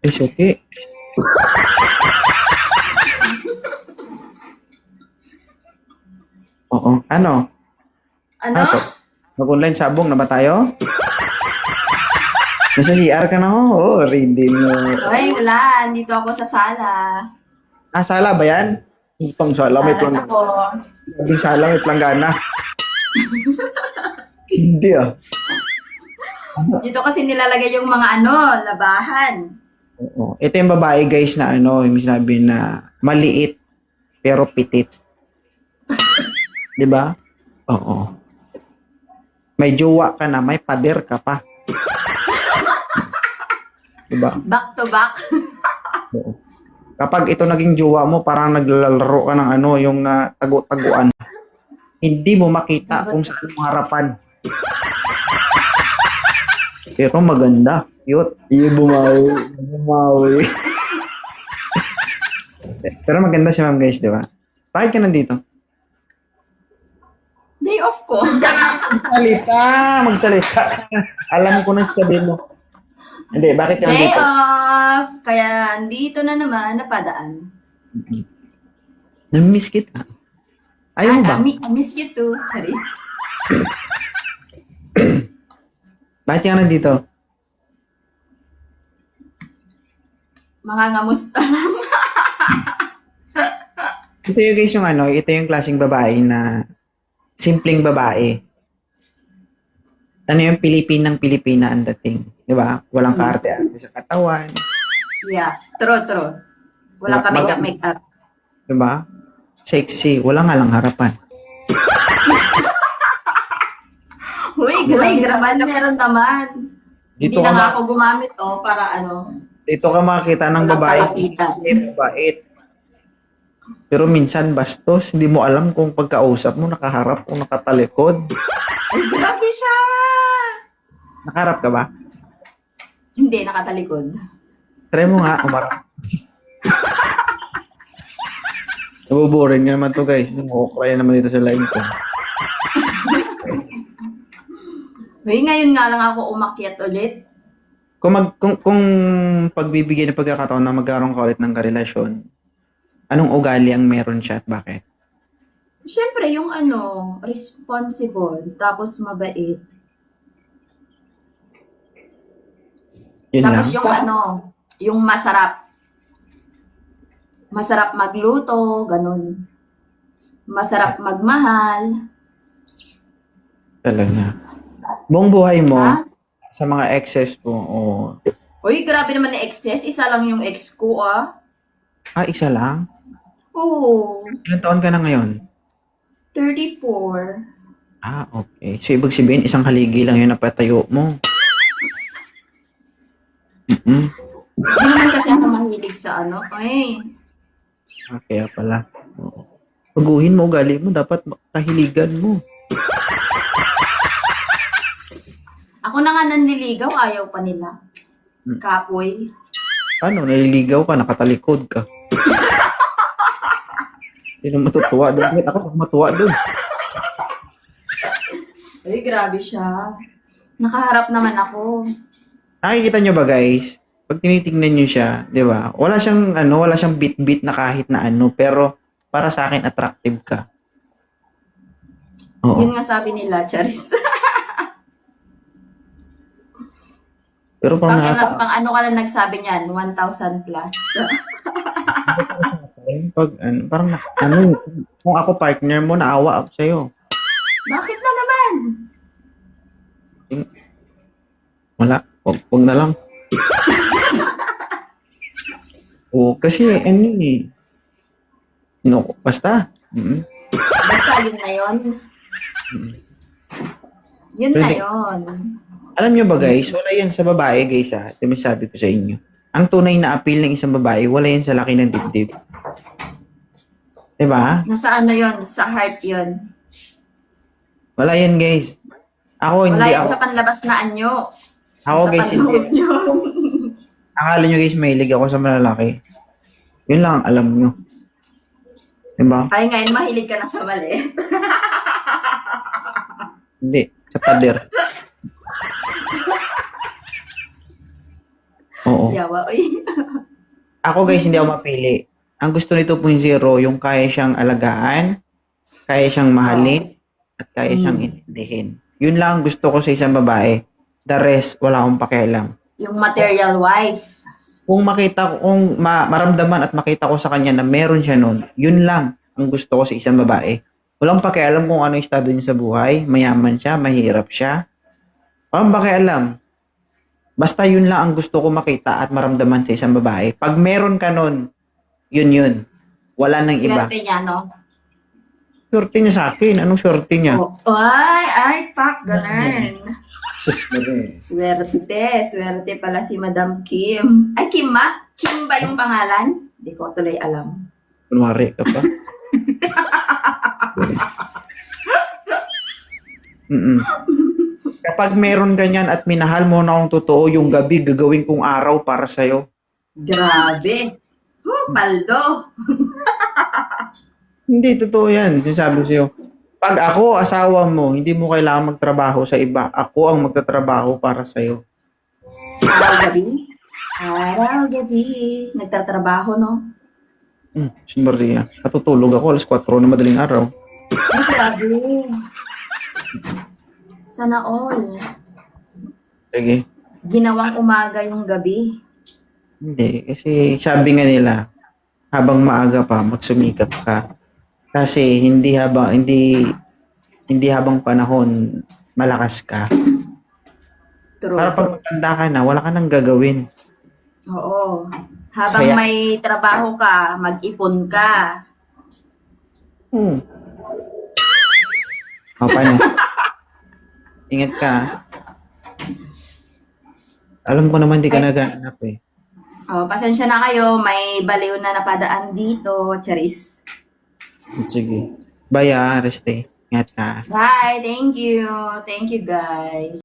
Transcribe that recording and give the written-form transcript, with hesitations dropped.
Ay, suki. Oo. Ano? Ano? To? Mag-online sabong na ba tayo? Nasa CR ka na ho. Oh, ready mo. Hoy, wala. Dito ako sa sala. Ah, sala ba yan? Pang sala, may Salas planggana. ako. Laging sala, may planggana. Hindi ah. Dito kasi nilalagay yung mga ano, labahan. Oo. Ito yung babae guys na ano, yung sabi na maliit pero pitit. 'Di ba? Oo. May jowa ka na, may pader ka pa. 'Di ba? Back to back. Oo. Kapag ito naging jowa mo, parang naglalaro ka ng ano, yung tagu-taguan. Hindi mo makita kung saan mo harapan. Pero maganda. Cute. Bumawi. Bumawi. Pero maganda si ma'am guys, di ba? Bakit ka nandito? Day off ko. Magsalita! Magsalita! Alam ko na sabihin mo. Hindi, bakit ka Day nandito? off. Kaya andito na naman napadaan. Namiss kita. Ayaw mo ba? I miss you too, Charis. Bakit ka nandito? Mga ngamusta lang. Ito yung guys yung ano, ito yung klaseng babae na simpleng babae. Ano yung Pilipinang Pilipina ang dating. Di ba? Walang kaarte-arte sa katawan. Yeah, true. Walang ka-makeup. Di ba? Sexy. Wala nga lang harapan. Uy, grabe naman. Meron naman. Hindi Dito na ka, nga ako gumamit para ano. dito ka makakita ng Walang babae. kalapitan. Mabait. Pero minsan bastos. Hindi mo alam kung pagkausap mo nakaharap o nakatalikod. Ay, grabe siya! Nakaharap ka ba? Hindi, nakatalikod. Try mo nga, umarap. Nabuboring nga naman to guys. Ukray naman dito sa live ko. Uy, ngayon nga lang ako umakyat ulit. Kung pagbibigyan ng pagkakataon na magkaroon ka ulit ng karelasyon, anong ugali ang meron siya at bakit? Siyempre, yung ano, responsible, tapos mabait. Yun Tapos lang? yung ano, yung masarap. Masarap magluto, ganun. Masarap magmahal. Talaga. Buong buhay mo, Ha? sa mga exes mo, Uy, grabe naman na excess. Isa lang yung ex ko, ah. isa lang? Oo, Ilang taon ka na ngayon? 34. Okay. So, ibig sabihin, isang haligi lang yung napatayo mo. Mm-mm. Hindi naman kasi ako mahilig sa ano. Ay, Kaya pala. Oo. Baguhin mo ugali mo, dapat kahiligan mo. ako na nga nanliligaw, ayaw pa nila. Kapoy. Ano, naliligaw ka, nakatalikod ka. Sino matutuwa doon? Bakit ako matuwa doon? Uy, grabe siya. Nakaharap naman ako. Nakikita nyo ba guys? Pag tinitingnan nyo siya, di ba? Wala siyang bit-bit na kahit na ano, pero para sa akin attractive ka. Oo. Yun nga sabi nila, Charis. Pero pang, parang pang ano ka lang nagsabi niyan, 1,000 plus. pag parang kung ako partner mo, naawa ako sa'yo. Bakit na naman? Wala, wag na lang. Kasi no, basta. Basta yun na yun. Yun na yun. Alam nyo ba guys, wala yan sa babae guys ha. Ito may sabi ko sa inyo. Ang tunay na appeal ng isang babae, wala yan sa laki ng dibdib. Diba? Nasa ano yun? Sa heart yun. Wala yan guys. Ako Wala hindi yan ako. sa panlabas na anyo. Ako Sa guys panloob hindi. yun. Akala nyo guys mahilig ako sa malalaki. Yun lang ang alam nyo. Diba? Ay ngayon, mahilig ka na sa maliit. Hindi. Sa pader. Oo. Yawa, uy. Ako guys, hindi ako mapili. Ang gusto ni 2.0, yung kaya siyang alagaan, kaya siyang mahalin, at kaya siyang Mm. intindihin. Yun lang ang gusto ko sa isang babae. The rest, wala akong pakialam. Yung material wife. Kung makita ko, kung maramdaman at makita ko sa kanya na meron siya nun, yun lang ang gusto ko sa isang babae. Walang pakialam kung ano yung estado niya sa buhay, mayaman siya, mahirap siya. Walang pakialam. Basta yun lang ang gusto ko makita at maramdaman sa isang babae. Pag meron ka nun, yun yun. Wala nang iba. Swerte niya, no? Swerte niya sa akin. Anong swerte niya? Oh. Ay, pak, ganun. Sus, Swerte pala si Madam Kim. Ay, Kim ma? Kim ba yung pangalan? Hindi ko tuloy alam. kunwari ka pa. Mm-mm. Kapag meron ganyan at minahal mo na akong totoo, yung gabi gagawin kong araw para sa'yo. Grabe. Paldo. Hindi, totoo yan. Sinasabi sa'yo. Pag ako, asawa mo, hindi mo kailangan magtrabaho sa iba. Ako ang magtatrabaho para sa'yo. Araw-gabi. Araw-gabi. Nagtatrabaho, no? Si Maria, natutulog ako alas 4 na madaling araw. Ay, grabe. Sana all. Sige. Ginawang umaga yung gabi. Hindi, kasi sabi nga nila, habang maaga pa, magsumikap ka. Kasi hindi habang panahon malakas ka. True. Para pag matanda ka na, wala ka nang gagawin. Oo. Habang Saya. may trabaho ka, mag-ipon ka. O, paano? Ingat ka. Alam ko naman di ka naghahanap eh. Oh, pasensya na kayo, may baliw na napadaan dito. Charis. Sige. Bye Reste. Ingat ka. Bye, thank you. Thank you guys.